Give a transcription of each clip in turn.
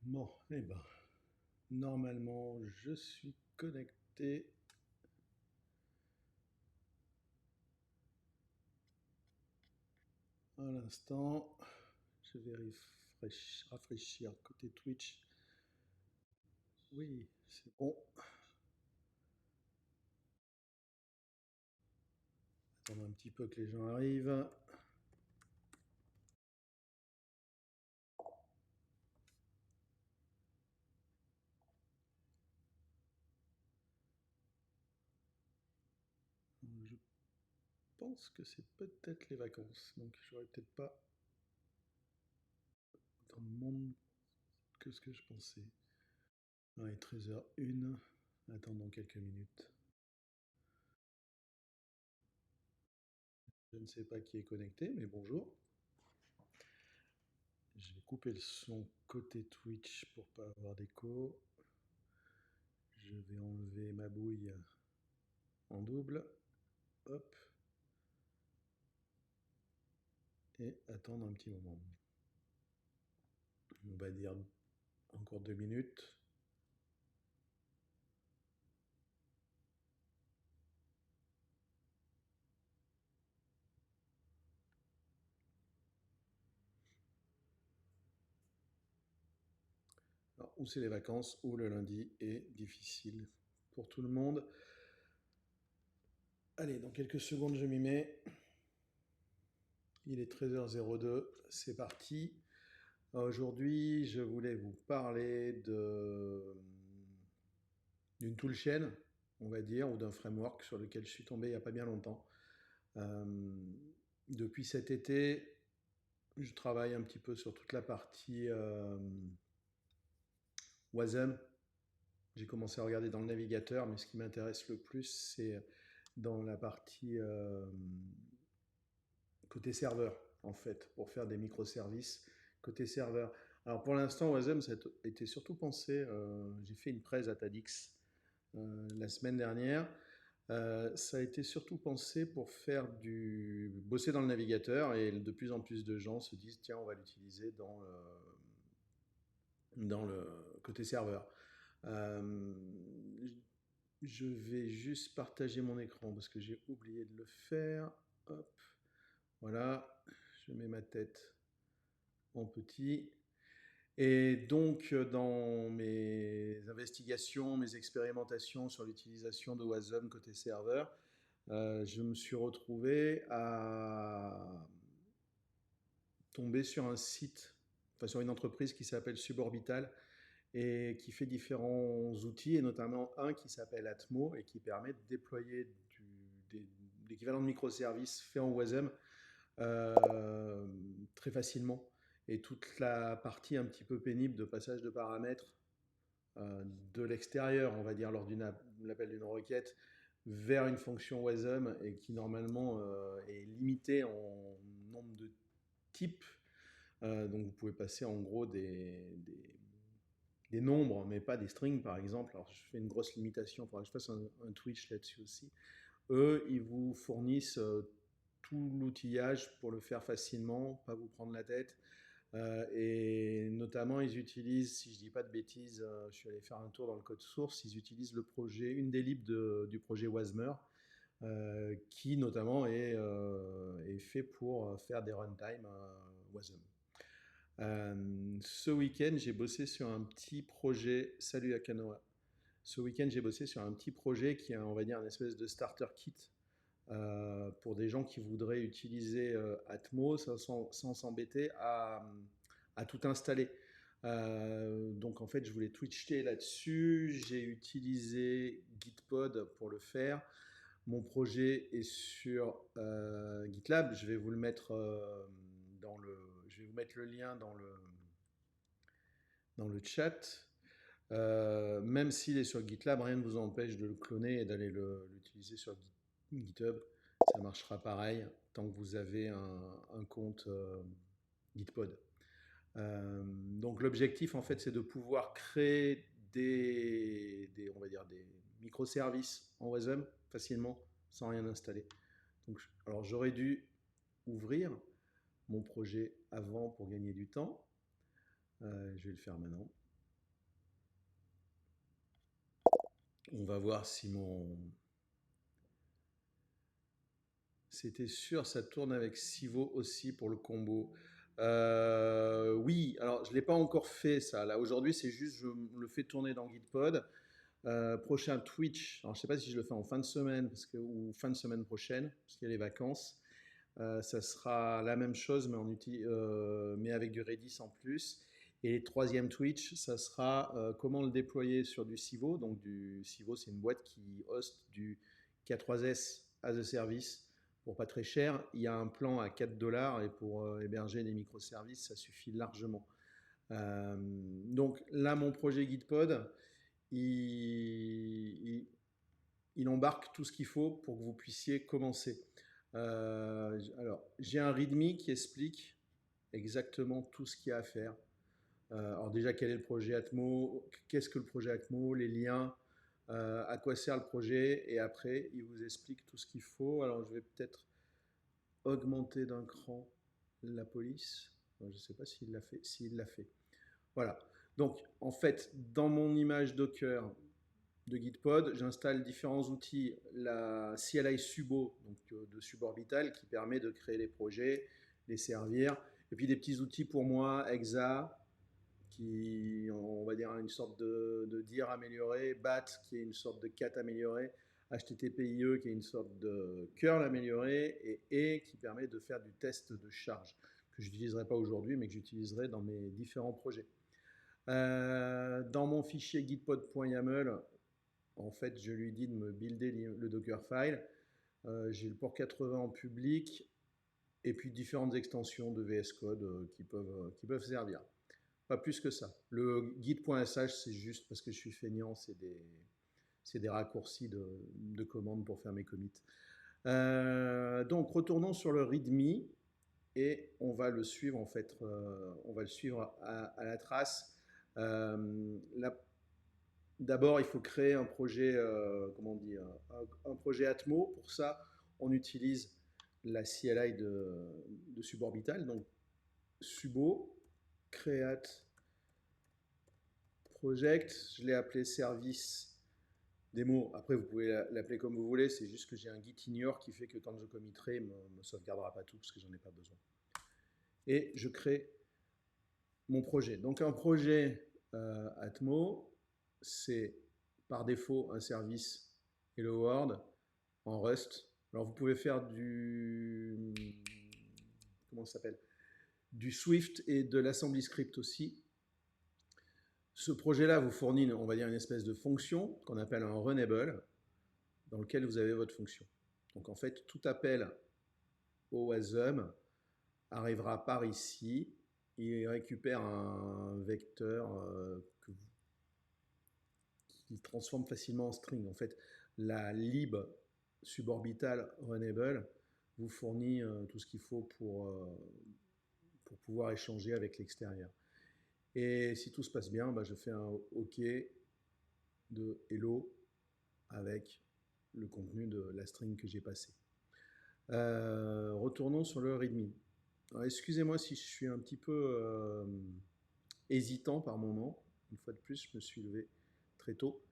Bon, eh ben, normalement, je suis connecté à l'instant. Je vais rafraîchir côté Twitch. Oui, c'est bon. Attendre un petit peu que les gens arrivent. Je pense que c'est peut-être les vacances, donc j'aurais peut-être pas autant de monde que ce que je pensais. Ouais, 13h01. Attendons quelques minutes. Je ne sais pas qui est connecté, mais bonjour. Je vais couper le son côté Twitch pour pas avoir d'écho. Je vais enlever ma bouille en double. Hop. Et attendre un petit moment. On va dire encore 2 minutes. Alors, ou c'est les vacances, ou le lundi est difficile pour tout le monde. Allez, dans quelques secondes, je m'y mets. Il est 13h02, c'est parti. Aujourd'hui, je voulais vous parler d'une toolchain, on va dire, ou d'un framework sur lequel je suis tombé il n'y a pas bien longtemps. Euh, Depuis cet été, je travaille un petit peu sur toute la partie Wasm. J'ai commencé à regarder dans le navigateur, mais ce qui m'intéresse le plus, c'est dans la partie côté serveur, en fait, pour faire des microservices côté serveur. Alors pour l'instant, Wasm, ça a été surtout pensé, j'ai fait une presse à TEDx la semaine dernière. Ça a été surtout pensé pour faire bosser dans le navigateur, et de plus en plus de gens se disent tiens, on va l'utiliser dans le côté serveur. Euh, je vais juste partager mon écran parce que j'ai oublié de le faire. Hop, voilà, je mets ma tête en petit. Et donc, dans mes investigations, mes expérimentations sur l'utilisation de Wasm côté serveur, je me suis retrouvé à tomber sur un site, enfin sur une entreprise qui s'appelle Suborbital et qui fait différents outils, et notamment un qui s'appelle Atmo et qui permet de déployer l'équivalent de microservices fait en Wasm euh, très facilement. Et toute la partie un petit peu pénible de passage de paramètres de l'extérieur, on va dire, lors de l'appel d'une requête, vers une fonction Wasm, et qui normalement est limitée en nombre de types. Donc vous pouvez passer en gros des nombres, mais pas des strings par exemple. Alors je fais une grosse limitation, il faudra que je fasse un Twitch là-dessus aussi. Eux, ils vous fournissent tout l'outillage pour le faire facilement, pas vous prendre la tête. Et notamment, ils utilisent, si je dis pas de bêtises, je suis allé faire un tour dans le code source, ils utilisent le projet, une des libs du projet Wasmer, qui notamment est fait pour faire des runtime Wasm. Ce week-end, j'ai bossé sur un petit projet. Salut Akanoa. Ce week-end, j'ai bossé sur un petit projet qui est, on va dire, une espèce de starter kit pour des gens qui voudraient utiliser Atmos sans s'embêter à tout installer. Donc en fait, je voulais twitcher là-dessus. J'ai utilisé Gitpod pour le faire. Mon projet est sur GitLab. Je vais vous le mettre je vais vous mettre le lien dans le chat. Même s'il est sur GitLab, rien ne vous empêche de le cloner et d'aller l'utiliser sur GitHub. Ça marchera pareil tant que vous avez un compte Gitpod. Donc l'objectif en fait, c'est de pouvoir créer on va dire des microservices en Wasm facilement sans rien installer. Donc, alors j'aurais dû ouvrir mon projet avant pour gagner du temps. Je vais le faire maintenant. On va voir si mon... C'était sûr, ça tourne avec Sivo aussi pour le combo. Oui, alors je ne l'ai pas encore fait ça. Là, aujourd'hui, c'est juste, je le fais tourner dans Gitpod. Prochain Twitch, alors je ne sais pas si je le fais en fin de semaine ou fin de semaine prochaine, parce qu'il y a les vacances. Ça sera la même chose, mais avec du Redis en plus. Et troisième Twitch, ça sera comment le déployer sur du Civo. Donc du Civo, c'est une boîte qui host du K3S as a service pour pas très cher. Il y a un plan à 4 dollars et pour héberger des microservices, ça suffit largement. Donc là, mon projet Gitpod, il, il, il embarque tout ce qu'il faut pour que vous puissiez commencer. Alors, j'ai un README qui explique exactement tout ce qu'il y a à faire. Alors déjà, quel est le projet Atmo? Qu'est-ce que le projet Atmo? Les liens? À quoi sert le projet? Et après, il vous explique tout ce qu'il faut. Alors, je vais peut-être augmenter d'un cran la police. Je ne sais pas s'il l'a fait. S'il l'a fait. Voilà. Donc, en fait, dans mon image Docker de Gitpod, j'installe différents outils. La CLI Subo, donc de suborbital, qui permet de créer les projets, les servir. Et puis des petits outils pour moi, Exa, qui, on va dire, une sorte de dir amélioré, BAT, qui est une sorte de cat amélioré, HTTPIE, qui est une sorte de curl amélioré, et qui permet de faire du test de charge, que je n'utiliserai pas aujourd'hui, mais que j'utiliserai dans mes différents projets. Dans mon fichier gitpod.yaml, en fait, je lui dis de me builder le Dockerfile. J'ai le port 80 en public et puis différentes extensions de VS Code qui peuvent servir. Pas plus que ça. Le guide.sh, c'est juste parce que je suis feignant, c'est des raccourcis de commandes pour faire mes commits. Donc, retournons sur le README et on va le suivre en fait. On va le suivre à la trace. D'abord, il faut créer un projet, comment dire, un projet Atmo. Pour ça, on utilise la CLI de suborbital. Donc, subo, create, project. Je l'ai appelé service démo. Après, vous pouvez l'appeler comme vous voulez. C'est juste que j'ai un git ignore qui fait que quand je committerai, me sauvegardera pas tout parce que j'en ai pas besoin. Et je crée mon projet. Donc, un projet Atmo, c'est par défaut un service Hello World en Rust. Alors vous pouvez faire comment ça s'appelle, du Swift et de l'assembly script aussi. Ce projet-là vous fournit, on va dire, une espèce de fonction qu'on appelle un runnable dans lequel vous avez votre fonction. Donc en fait, tout appel au wasm arrivera par ici. Il récupère un vecteur qu'il transforme facilement en string. En fait, la lib suborbital runnable vous fournit tout ce qu'il faut pour pouvoir échanger avec l'extérieur. Et si tout se passe bien, bah, je fais un OK de hello avec le contenu de la string que j'ai passé. Retournons sur le README. Excusez-moi si je suis un petit peu hésitant par moment. Une fois de plus, je me suis levé très tôt.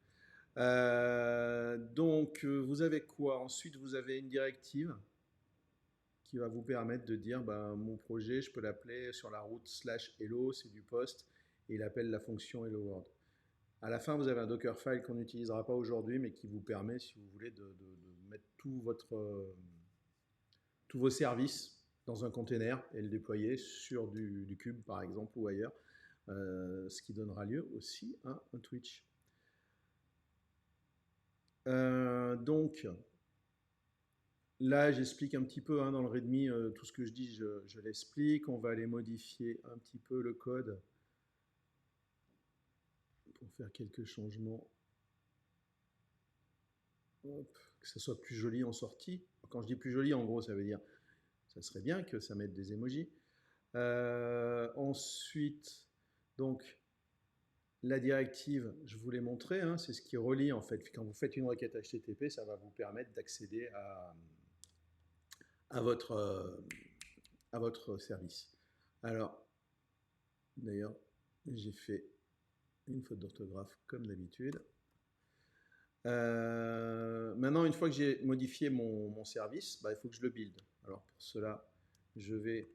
Donc, vous avez quoi? Ensuite, vous avez une directive qui va vous permettre de dire bah, mon projet, je peux l'appeler sur la route /hello, c'est du post, et il appelle la fonction hello world. À la fin, vous avez un Dockerfile qu'on n'utilisera pas aujourd'hui, mais qui vous permet, si vous voulez, de mettre tous vos services dans un container et le déployer sur du cube, par exemple, ou ailleurs, ce qui donnera lieu aussi à un Twitch. Donc, là, j'explique un petit peu dans le README, tout ce que je dis, je l'explique. On va aller modifier un petit peu le code pour faire quelques changements. Hop, que ça soit plus joli en sortie. Quand je dis plus joli, en gros, ça veut dire ça serait bien que ça mette des emojis. Ensuite, donc, la directive, je vous l'ai montré, c'est ce qui relie en fait. Quand vous faites une requête HTTP, ça va vous permettre d'accéder à votre service. Alors, d'ailleurs, j'ai fait une faute d'orthographe comme d'habitude. Maintenant, une fois que j'ai modifié mon service, bah, il faut que je le build. Alors pour cela, je vais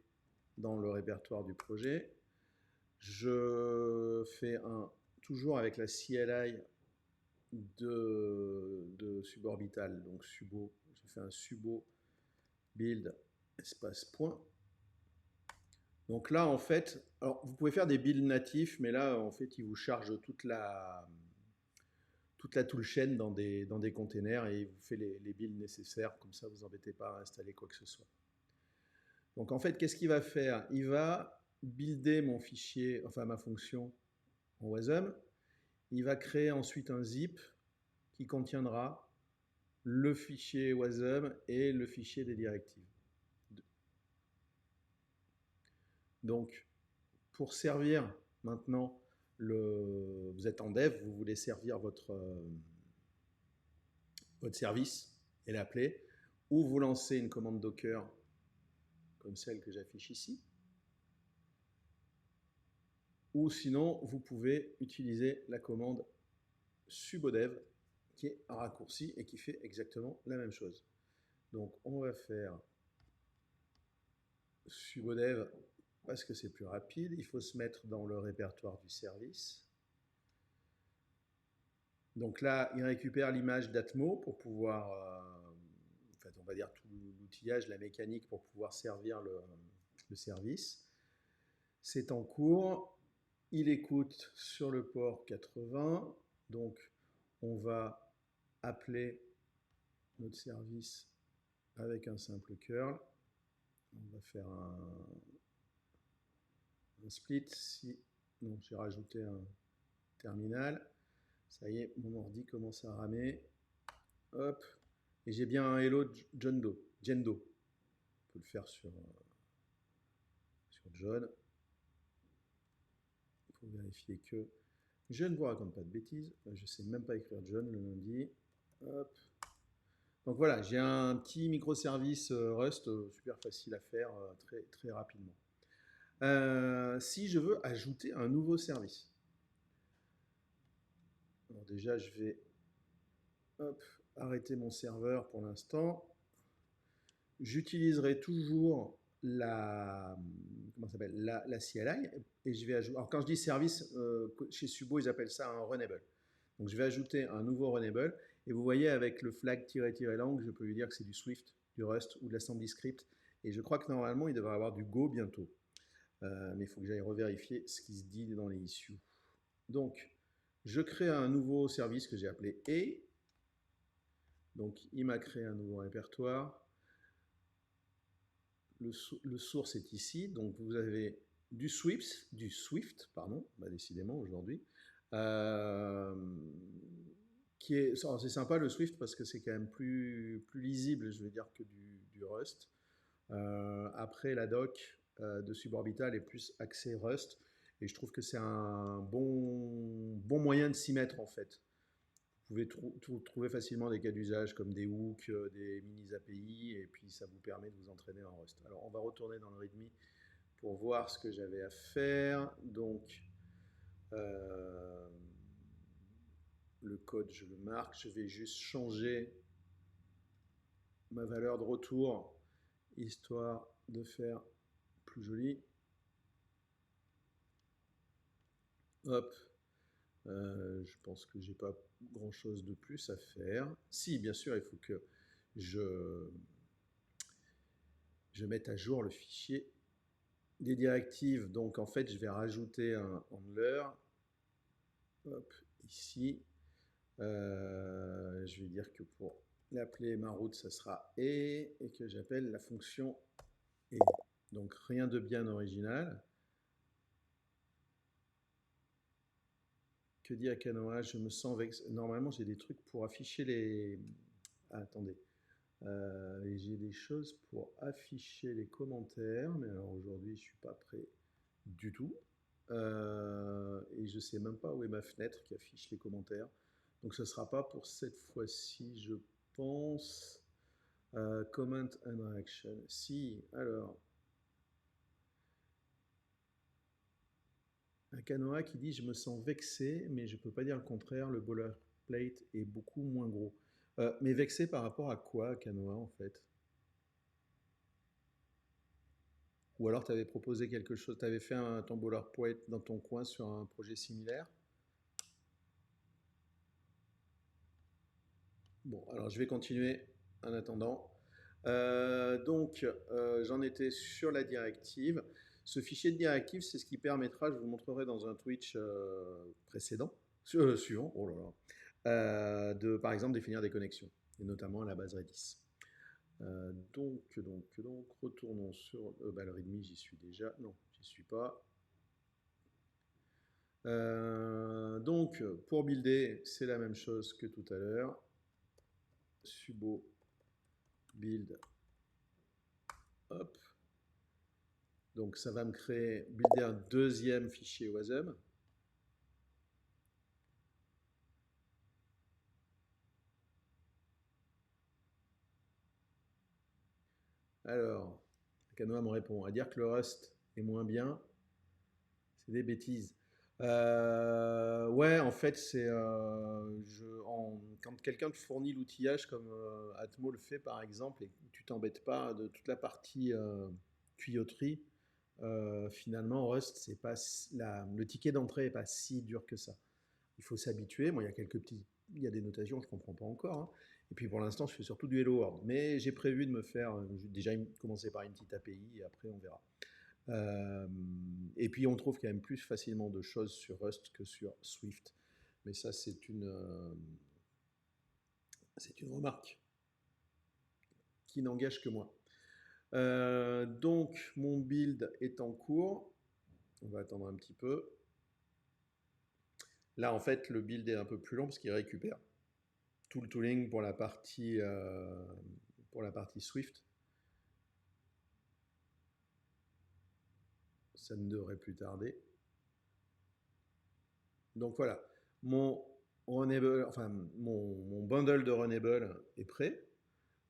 dans le répertoire du projet. Je fais toujours avec la CLI de suborbital, donc subo. Je fais un subo build espace point. Donc là, en fait, alors vous pouvez faire des builds natifs, mais là, en fait, il vous charge toute la toolchain dans des containers et il vous fait les builds nécessaires. Comme ça, vous embêtez pas à installer quoi que ce soit. Donc en fait, qu'est-ce qu'il va faire? Il va builder mon fichier, enfin ma fonction en Wasm. Il va créer ensuite un zip qui contiendra le fichier Wasm et le fichier des directives. Donc, pour servir maintenant, vous êtes en dev, vous voulez servir votre service et l'appeler, ou vous lancez une commande Docker comme celle que j'affiche ici, ou sinon vous pouvez utiliser la commande subodev qui est un raccourci et qui fait exactement la même chose. Donc on va faire subodev parce que c'est plus rapide. Il faut se mettre dans le répertoire du service. Donc là, il récupère l'image d'Atmo pour pouvoir, en fait, on va dire tout l'outillage, la mécanique pour pouvoir servir le service. C'est en cours. Il écoute sur le port 80. Donc, on va appeler notre service avec un simple curl. On va faire un split. Non, j'ai rajouté un terminal. Ça y est, mon ordi commence à ramer. Hop. Et j'ai bien un hello Jendo. On peut le faire sur John. Il faut vérifier que je ne vous raconte pas de bêtises. Je ne sais même pas écrire John le lundi. Hop. Donc voilà, j'ai un petit microservice Rust super facile à faire très, très rapidement. Si je veux ajouter un nouveau service, alors déjà je vais arrêter mon serveur pour l'instant. J'utiliserai toujours la CLI et je vais ajouter. Alors quand je dis service, chez Subo ils appellent ça un runable. Donc je vais ajouter un nouveau runable et vous voyez avec le flag --lang, je peux lui dire que c'est du Swift, du Rust ou de l'assembly script. Et je crois que normalement il devrait avoir du Go bientôt. Mais il faut que j'aille revérifier ce qui se dit dans les issues. Donc je crée un nouveau service que j'ai appelé A. Donc il m'a créé un nouveau répertoire. Le source est ici, donc vous avez du Swift, pardon, bah décidément aujourd'hui, qui est, c'est sympa le Swift parce que c'est quand même plus lisible, je veux dire, que du Rust. Après la doc de suborbital est plus axée Rust, et je trouve que c'est un bon moyen de s'y mettre en fait. Vous pouvez trouver facilement des cas d'usage comme des hooks, des mini API, et puis ça vous permet de vous entraîner en Rust. Alors on va retourner dans le README pour voir ce que j'avais à faire. Donc le code, je le marque. Je vais juste changer ma valeur de retour, histoire de faire plus joli. Hop. Je pense que j'ai pas grand chose de plus à faire. Si, bien sûr, il faut que je mette à jour le fichier des directives. Donc en fait, je vais rajouter un handler. Hop, ici. Je vais dire que pour l'appeler ma route, ça sera et que j'appelle la fonction et. Donc rien de bien original. Que dit Akanoa? Je me sens vexé. Normalement, j'ai des trucs pour afficher les. Ah, attendez. J'ai des choses pour afficher les commentaires, mais alors aujourd'hui, je ne suis pas prêt du tout. Et je ne sais même pas où est ma fenêtre qui affiche les commentaires. Donc ce ne sera pas pour cette fois-ci, je pense. Comment and reaction. Si, alors. Akanoa qui dit je me sens vexé, mais je ne peux pas dire le contraire, le bonheur boilerplate est beaucoup moins gros. Mais vexé par rapport à quoi, Canoa, en fait? Ou alors tu avais proposé quelque chose, tu avais fait ton boilerplate dans ton coin sur un projet similaire? Bon, alors je vais continuer en attendant. J'en étais sur la directive. Ce fichier de directive, c'est ce qui permettra, je vous montrerai dans un Twitch précédent, suivant, oh là là, de par exemple définir des connexions, et notamment à la base Redis. Retournons sur le README, j'y suis déjà, non, j'y suis pas. Pour builder, c'est la même chose que tout à l'heure. Subo build, hop. Donc ça va me créer, builder un deuxième fichier WASM. Alors, Canoa me répond, à dire que le Rust est moins bien, c'est des bêtises. Ouais, en fait, quand quelqu'un te fournit l'outillage comme Atmo le fait par exemple, et que tu t'embêtes pas de toute la partie tuyauterie, finalement, Rust, c'est pas le ticket d'entrée est pas si dur que ça. Il faut s'habituer. Moi, il y a des notations que je comprends pas encore, hein. Et puis pour l'instant, je fais surtout du Hello World. Mais j'ai prévu de me faire déjà commencer par une petite API et après on verra. Et puis on trouve quand même plus facilement de choses sur Rust que sur Swift. Mais ça, c'est une remarque qui n'engage que moi. Donc mon build est en cours. On va attendre un petit peu. Là, en fait, le build est un peu plus long parce qu'il récupère tout le tooling pour la partie Swift. Ça ne devrait plus tarder. Donc voilà, mon bundle de Runnable est prêt.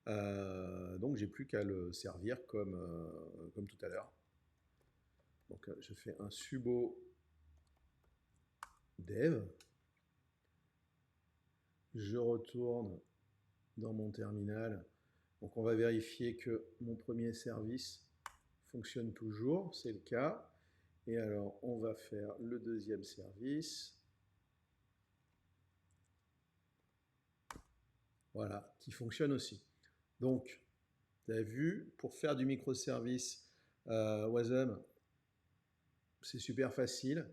Donc j'ai plus qu'à le servir comme tout à l'heure. Donc je fais un subo dev. Je retourne dans mon terminal. Donc on va vérifier que mon premier service fonctionne toujours, c'est le cas. Et alors on va faire le deuxième service. Voilà, qui fonctionne aussi. Donc, vous avez vu, pour faire du microservice WASM, c'est super facile.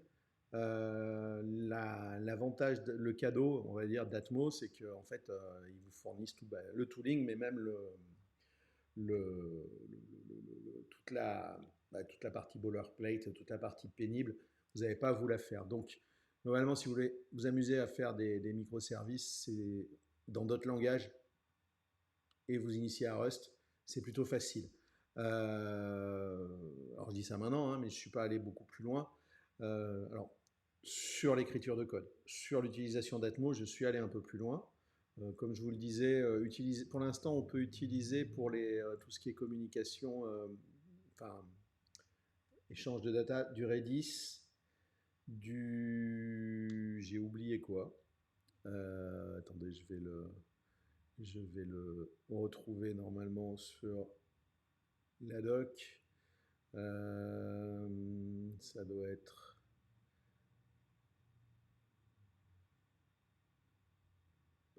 L'avantage, le cadeau, on va dire, d'Atmo, c'est qu'en fait, ils vous fournissent tout, le tooling, mais même toute la partie boilerplate, toute la partie pénible, vous n'avez pas à vous la faire. Donc, normalement, si vous voulez vous amuser à faire des microservices, c'est dans d'autres langages et vous initier à Rust, c'est plutôt facile. Alors, je dis ça maintenant, hein, mais je ne suis pas allé beaucoup plus loin. Alors, sur l'écriture de code, sur l'utilisation d'Atmo, je suis allé un peu plus loin. Comme je vous le disais, pour l'instant, on peut utiliser pour tout ce qui est communication, échange de data, du Redis, j'ai oublié quoi. Attendez, je vais le retrouver normalement sur la doc. Ça doit être...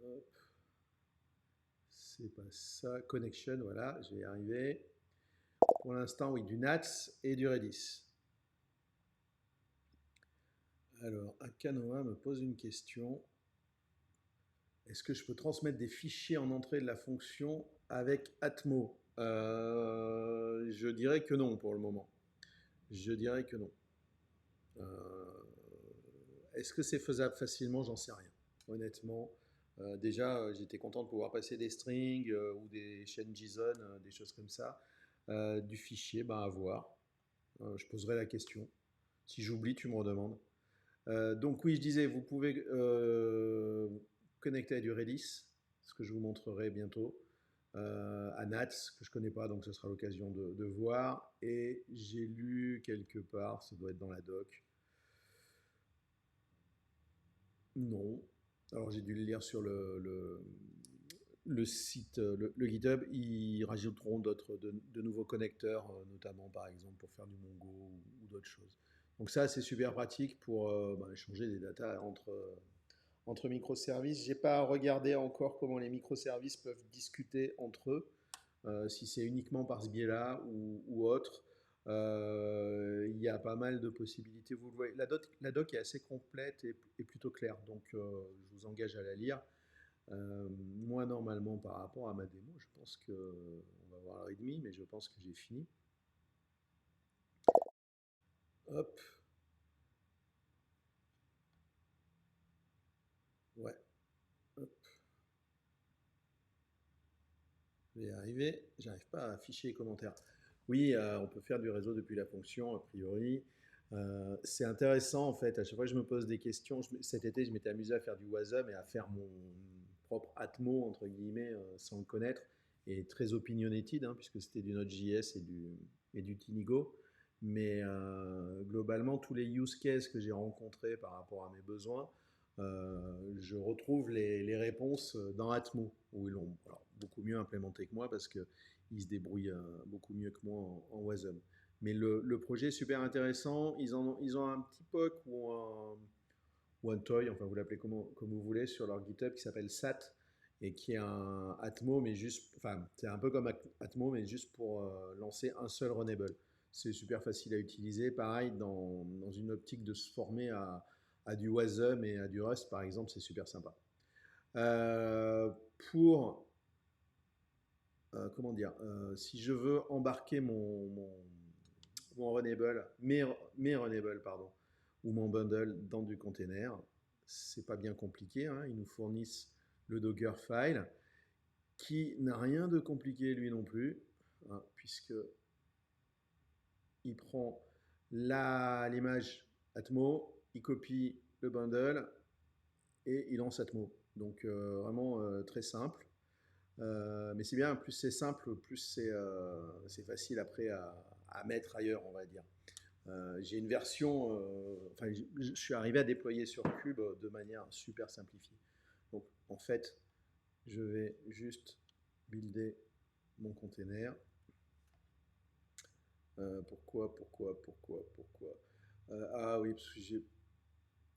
Hop. C'est pas ça. Connection, voilà, je vais y arriver. Pour l'instant, oui, du NATS et du Redis. Alors, Akanoa me pose une question. Est-ce que je peux transmettre des fichiers en entrée de la fonction avec Atmo? Je dirais que non pour le moment. Je dirais que non. Est-ce que c'est faisable facilement? J'en sais rien. Honnêtement, déjà, j'étais content de pouvoir passer des strings ou des chaînes JSON, des choses comme ça. Du fichier, à voir. Je poserai la question. Si j'oublie, tu me redemandes. Donc oui, je disais, vous pouvez connecter à du Redis, ce que je vous montrerai bientôt, à Nats, que je ne connais pas, donc ce sera l'occasion de voir. Et j'ai lu quelque part, ça doit être dans la doc. Non. Alors j'ai dû le lire sur le site, le GitHub. Ils rajouteront de nouveaux connecteurs, notamment par exemple pour faire du Mongo ou d'autres choses. Donc ça, c'est super pratique pour échanger des datas entre microservices. J'ai pas regardé encore comment les microservices peuvent discuter entre eux, si c'est uniquement par ce biais-là ou autre. Il y a pas mal de possibilités. Vous le voyez, la doc est assez complète et plutôt claire, donc je vous engage à la lire. Moi, normalement, par rapport à ma démo, je pense que on va voir l'heure et demie, mais je pense que j'ai fini. Hop, ouais, hop, je vais y arriver. J'arrive pas à afficher les commentaires. Oui, on peut faire du réseau depuis la fonction, a priori. C'est intéressant en fait. À chaque fois que je me pose des questions, cet été, je m'étais amusé à faire du Wasm et à faire mon propre Atmo entre guillemets sans le connaître et très opinionated puisque c'était du Node.js et du Tinigo. Mais globalement, tous les use cases que j'ai rencontrés par rapport à mes besoins, je retrouve les réponses dans Atmo où ils l'ont beaucoup mieux implémenté que moi parce qu'ils se débrouillent beaucoup mieux que moi en Wasm. Mais le projet est super intéressant. Ils ont un petit POC ou un toy, enfin vous l'appelez comme vous voulez, sur leur GitHub qui s'appelle SAT et qui est un Atmo, mais juste, enfin c'est un peu comme Atmo, mais juste pour lancer un seul Runnable. C'est super facile à utiliser. Pareil, dans une optique de se former à du Wasm et à du Rust, par exemple, c'est super sympa. Euh, pour, comment dire, si je veux embarquer mon Runnable, mes Runnable, pardon, ou mon bundle dans du container. C'est pas bien compliqué, hein. Ils nous fournissent le Dockerfile, qui n'a rien de compliqué lui non plus, puisque il prend l'image Atmo, il copie le bundle et il lance Atmo. Donc vraiment très simple. Mais c'est bien, plus c'est simple, plus c'est facile après à mettre ailleurs, on va dire. J'ai une version, enfin, je suis arrivé à déployer sur Cube de manière super simplifiée. Donc, en fait, je vais juste builder mon container. Pourquoi ah oui, parce que j'ai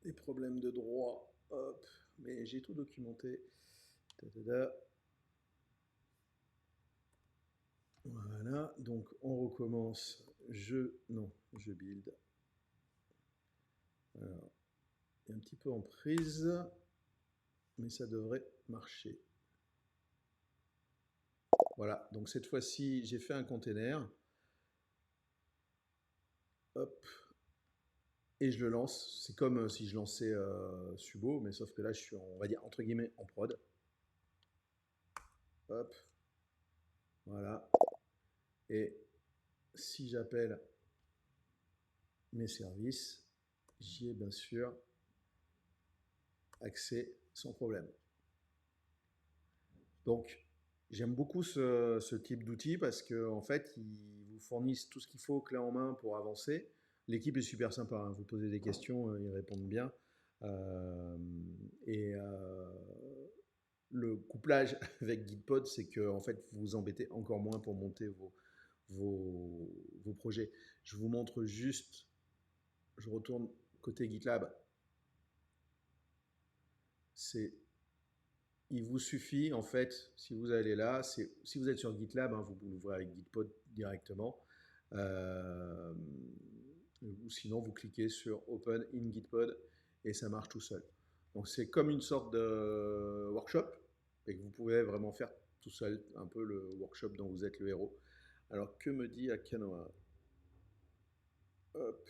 des problèmes de droit. Hop, mais j'ai tout documenté. Ta-ta-ta. Voilà, donc on recommence. Non, je build. Alors, un petit peu en prise, mais ça devrait marcher. Voilà, donc cette fois-ci, j'ai fait un container. Hop, et je le lance. C'est comme si je lançais Subo, mais sauf que là, je suis, on va dire, entre guillemets, en prod. Hop, voilà. Et si j'appelle mes services, j'y ai bien sûr accès sans problème. Donc, j'aime beaucoup ce type d'outil parce qu'en fait, ils vous fournissent tout ce qu'il faut clé en main pour avancer. L'équipe est super sympa, hein. Vous posez des questions, ils répondent bien. Euh, et le couplage avec Gitpod, c'est que en fait, vous vous embêtez encore moins pour monter vos projets. Je vous montre juste, je retourne côté GitLab. Il vous suffit, en fait, si vous allez là, si vous êtes sur GitLab, vous l'ouvrez avec Gitpod directement. Ou sinon, vous cliquez sur Open in Gitpod et ça marche tout seul. Donc, c'est comme une sorte de workshop et que vous pouvez vraiment faire tout seul, un peu le workshop dont vous êtes le héros. Alors, que me dit Akanoa? Hop.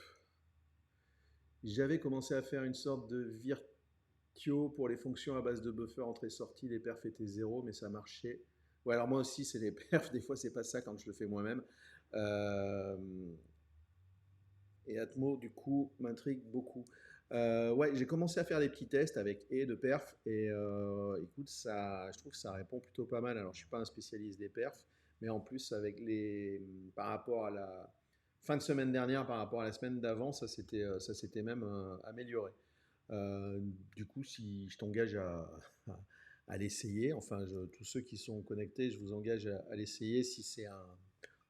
J'avais commencé à faire une sorte de virtio pour les fonctions à base de buffer entrée-sortie. Les perfs étaient zéro, mais ça marchait. Ouais, alors moi aussi, c'est les perfs. Des fois, c'est pas ça quand je le fais moi-même. Euh, et Atmo, du coup, m'intrigue beaucoup. Ouais, j'ai commencé à faire des petits tests avec de perf et écoute, je trouve que ça répond plutôt pas mal. Alors, je suis pas un spécialiste des perfs, mais en plus, par rapport à la fin de semaine dernière, par rapport à la semaine d'avant, ça s'était même amélioré. Du coup, si je t'engage à l'essayer, enfin, tous ceux qui sont connectés, je vous engage à l'essayer si c'est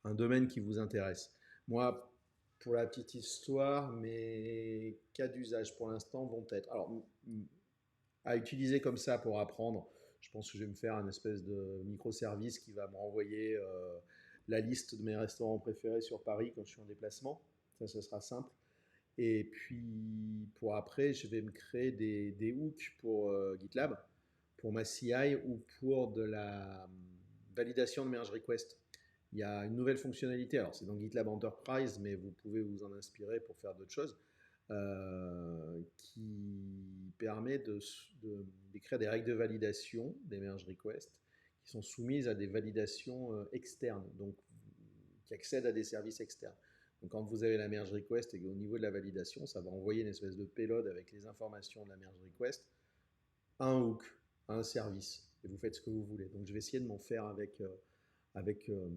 un domaine qui vous intéresse. Moi, pour la petite histoire, mes cas d'usage pour l'instant vont être, alors, à utiliser comme ça pour apprendre, je pense que je vais me faire un espèce de microservice qui va me renvoyer la liste de mes restaurants préférés sur Paris quand je suis en déplacement. Ça sera simple. Et puis pour après, je vais me créer des hooks pour GitLab, pour ma CI ou pour de la validation de merge request. Il y a une nouvelle fonctionnalité, alors c'est dans GitLab Enterprise, mais vous pouvez vous en inspirer pour faire d'autres choses, qui permet d'écrire des règles de validation des merge requests qui sont soumises à des validations externes, donc qui accèdent à des services externes. Donc quand vous avez la merge request et au niveau de la validation, ça va envoyer une espèce de payload avec les informations de la merge request à un hook, à un service. Et vous faites ce que vous voulez. Donc je vais essayer de m'en faire avec, euh,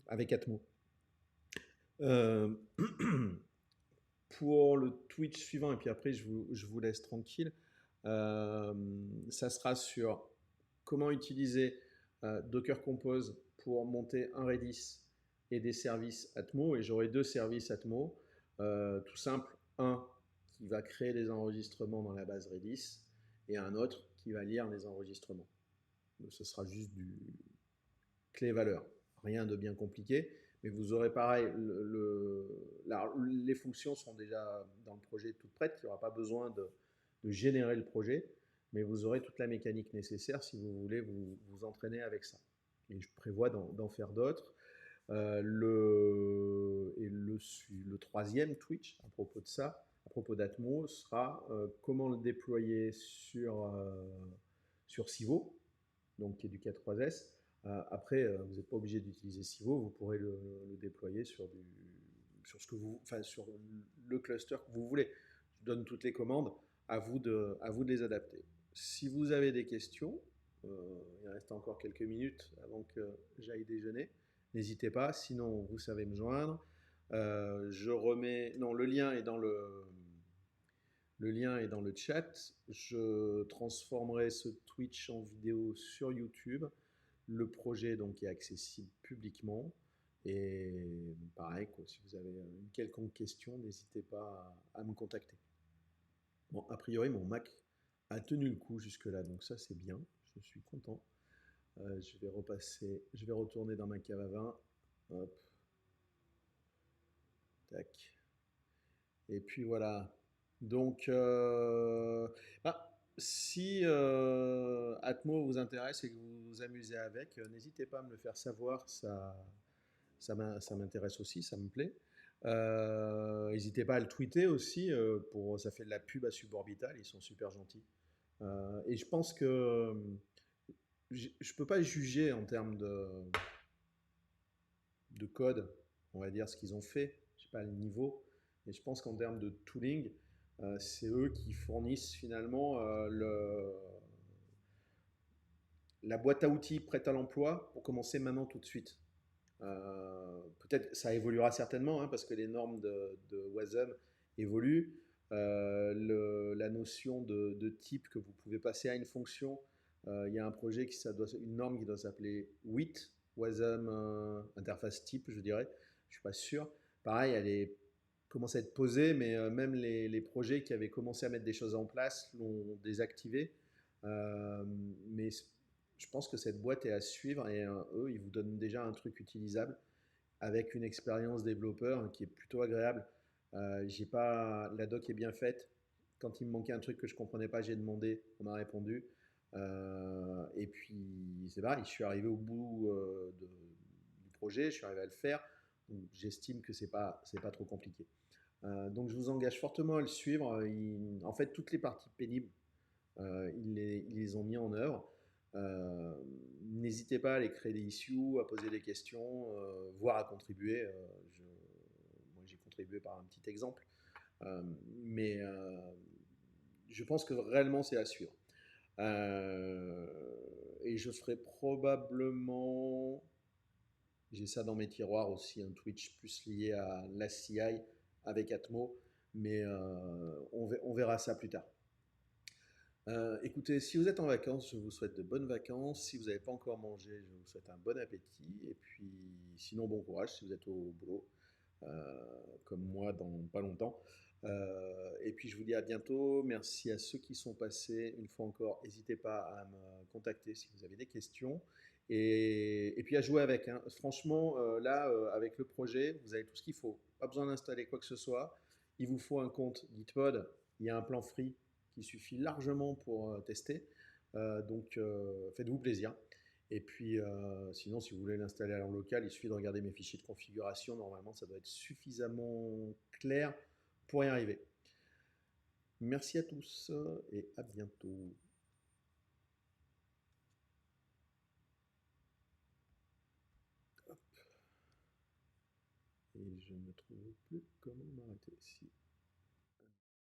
avec Atmo. Euh, pour le Twitch suivant, et puis après je vous laisse tranquille, ça sera sur comment utiliser Docker Compose pour monter un Redis et des services Atmo. Et j'aurai deux services Atmo, tout simple. Un qui va créer des enregistrements dans la base Redis et un autre qui va lire les enregistrements. Donc, ce sera juste du clé-valeur, rien de bien compliqué. Mais vous aurez pareil, les fonctions sont déjà dans le projet toutes prêtes, il n'y aura pas besoin de générer le projet, mais vous aurez toute la mécanique nécessaire si vous voulez vous entraîner avec ça. Et je prévois d'en faire d'autres. Le troisième Twitch, à propos de ça, à propos d'Atmo, sera comment le déployer sur Civo, donc qui est du K3S. Après, vous n'êtes pas obligé d'utiliser Civo, vous pourrez le déployer sur ce que sur le cluster que vous voulez. Je donne toutes les commandes, à vous de les adapter. Si vous avez des questions, il reste encore quelques minutes avant que j'aille déjeuner. N'hésitez pas, sinon vous savez me joindre. Je remets, non, le lien est dans le chat. Je transformerai ce Twitch en vidéo sur YouTube. Le projet donc est accessible publiquement. Et pareil, quoi, si vous avez une quelconque question, n'hésitez pas à me contacter. Bon, a priori, mon Mac a tenu le coup jusque-là, donc ça c'est bien. Je suis content. Je vais retourner dans ma cave à vin. Hop. Tac. Et puis voilà. Donc, si Atmo vous intéresse et que vous vous amusez avec, n'hésitez pas à me le faire savoir. Ça m'intéresse aussi, ça me plaît. N'hésitez pas à le tweeter aussi. Ça fait de la pub à Suborbital. Ils sont super gentils. Et je pense que je ne peux pas juger en termes de code, on va dire, ce qu'ils ont fait. Je sais pas le niveau, mais je pense qu'en termes de tooling, c'est eux qui fournissent finalement la boîte à outils prête à l'emploi pour commencer maintenant tout de suite. Peut-être ça évoluera certainement parce que les normes de WASM évoluent. La notion de type que vous pouvez passer à une fonction, il y a un projet une norme qui doit s'appeler WIT, WASM interface type, je dirais. Je suis pas sûr. Pareil, commence à être posée, mais même les projets qui avaient commencé à mettre des choses en place l'ont désactivé. Mais je pense que cette boîte est à suivre et eux, ils vous donnent déjà un truc utilisable avec une expérience développeur qui est plutôt agréable. La doc est bien faite. Quand il me manquait un truc que je comprenais pas, j'ai demandé, on m'a répondu. Et puis c'est pareil, je suis arrivé au bout du projet, je suis arrivé à le faire. J'estime que c'est pas trop compliqué. Donc je vous engage fortement à le suivre. En fait, toutes les parties pénibles, ils les ont mis en œuvre. N'hésitez pas à aller créer des issues, à poser des questions, voire à contribuer. Moi, j'ai contribué par un petit exemple. Mais je pense que réellement, c'est à suivre. Et je ferai probablement, j'ai ça dans mes tiroirs aussi, un Twitch plus lié à la CI avec Atmo, mais on verra ça plus tard. Écoutez, si vous êtes en vacances, je vous souhaite de bonnes vacances. Si vous n'avez pas encore mangé, je vous souhaite un bon appétit. Et puis, sinon, bon courage si vous êtes au boulot, comme moi dans pas longtemps. Et puis, je vous dis à bientôt. Merci à ceux qui sont passés. Une fois encore, n'hésitez pas à me contacter si vous avez des questions. Et puis à jouer avec, hein. Franchement, là, avec le projet, vous avez tout ce qu'il faut. Pas besoin d'installer quoi que ce soit. Il vous faut un compte Gitpod. Il y a un plan free qui suffit largement pour tester. Donc faites-vous plaisir. Et puis sinon, si vous voulez l'installer en local, il suffit de regarder mes fichiers de configuration. Normalement, ça doit être suffisamment clair pour y arriver. Merci à tous et à bientôt. Et je ne trouve plus comment m'arrêter ici.